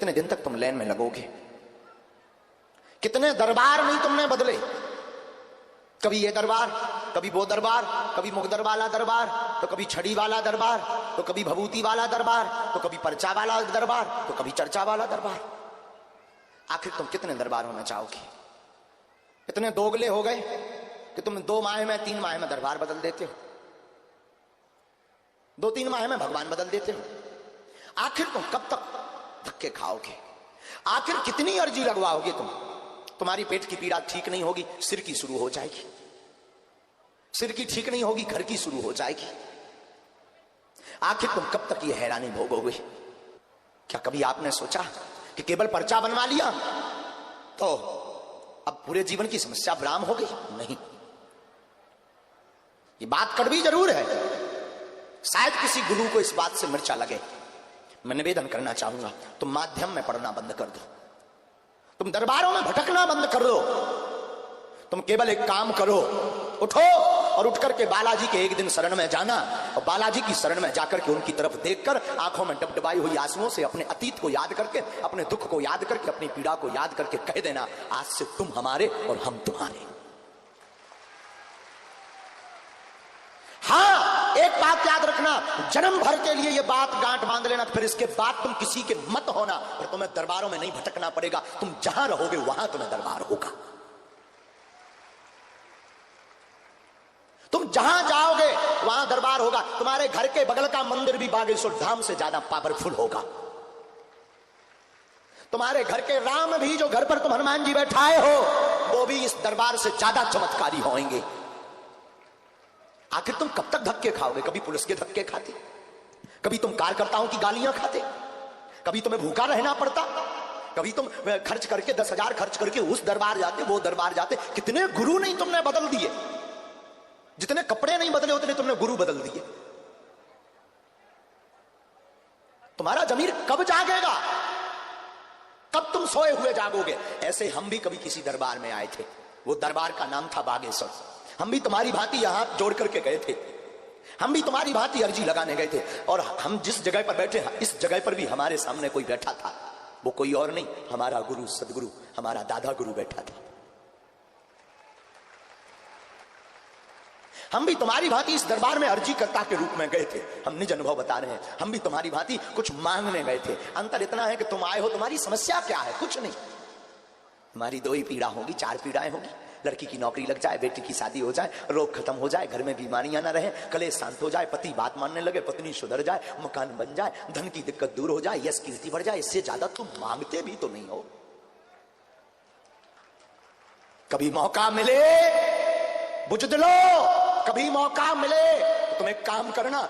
कितने दिन तक तुम लाइन में लगोगे? कितने दरबार नहीं तुमने बदले, कभी ये दरबार, कभी वो दरबार, कभी मुकद्दर वाला दरबार, तो कभी छड़ी वाला दरबार, तो कभी भभूति वाला दरबार, तो कभी पर्चा वाला दरबार, तो कभी चर्चा वाला दरबार। आखिर तुम कितने दरबार होना चाहोगे? इतने दोगले हो गए कि तुम 2 माह में 3 माह में दरबार बदल देते हो, 2-3 माह में भगवान बदल देते हो। आखिर तुम कब तक धक्के खाओगे? आखिर कितनी अर्जी लगवाओगे तुम? तुम्हारी पेट की पीड़ा ठीक नहीं होगी, सिर की शुरू हो जाएगी, सिर की ठीक नहीं होगी, घर की शुरू हो जाएगी। आखिर तुम कब तक ये हैरानी भोगोगे? क्या कभी आपने सोचा कि केवल पर्चा बनवा लिया तो अब पूरे जीवन की समस्या विराम हो गई? नहीं, ये बात कड़वी जरूर है, शायद किसी गुरु को इस बात से मिर्चा लगे। मैं निवेदन करना चाहूंगा, तुम माध्यम में पढ़ना बंद कर दो, तुम दरबारों में भटकना बंद कर दो। तुम केवल एक काम करो, उठो और उठ करके बालाजी के एक दिन शरण में जाना, और बालाजी की शरण में जाकर के उनकी तरफ देखकर आंखों में डबडबाई हुई आंसुओं से अपने अतीत को याद करके, अपने दुख को याद करके, अपनी पीड़ा को याद करके कह देना, आज से तुम हमारे और हम तुम्हारे। हाँ, एक बात याद रखना, जन्म भर के लिए ये बात गांठ बांध लेना, फिर इसके बाद तुम किसी के मत होना, और तुम्हें दरबारों में नहीं भटकना पड़ेगा। तुम जहां रहोगे वहां तुम्हें दरबार होगा। तुम जहां जाओगे वहां दरबार होगा। तुम्हारे घर के बगल का मंदिर भी बागेश्वर धाम से ज्यादा पावरफुल होगा। तुम्हारे घर के राम भी, जो घर पर तुम हनुमान जी बैठाए हो, वो भी इस दरबार से ज्यादा चमत्कारी होंगे। आखिर तुम कब तक धक्के खाओगे? कभी पुलिस के धक्के खाते, कभी तुम कार्यकर्ताओं की गालियां खाते, कभी तुम्हें भूखा रहना पड़ता, कभी तुम खर्च करके 10,000 खर्च करके उस दरबार जाते, वो दरबार जाते। कितने गुरु नहीं तुमने बदल दिए, जितने कपड़े नहीं बदले उतने तुमने गुरु बदल दिए। तुम्हारा जमीर कब जागेगा? कब तुम सोए हुए जागोगे? ऐसे हम भी कभी किसी दरबार में आए थे, वो दरबार का नाम था बागेश्वर। हम भी तुम्हारी भांति यहां जोड़ करके गए थे, हम भी तुम्हारी भांति अर्जी लगाने गए थे, और हम जिस जगह पर बैठे, इस जगह पर भी हमारे सामने कोई बैठा था। वो कोई और नहीं, हमारा गुरु, सदगुरु, हमारा दादा गुरु बैठा था। हम भी तुम्हारी भांति इस दरबार में अर्जीकर्ता के रूप में गए थे। हम निज अनुभव बता रहे हैं, हम भी तुम्हारी भांति कुछ मांगने गए थे। अंतर इतना है कि तुम आए हो, तुम्हारी समस्या क्या है? कुछ नहीं। हमारी 2 ही पीड़ा होगी, 4 पीड़ाएं होगी। लड़की की नौकरी लग जाए, बेटी की शादी हो जाए, रोग खत्म हो जाए, घर में बीमारियां ना रहे, कलेश शांत हो जाए, पति बात मानने लगे, पत्नी सुधर जाए, मकान बन जाए, धन की दिक्कत दूर हो जाए, यश कीर्ति बढ़ जाए। इससे ज्यादा तुम मांगते भी तो नहीं हो। कभी मौका मिले बुझ लो, कभी मौका मिले तो तुम एक काम करना,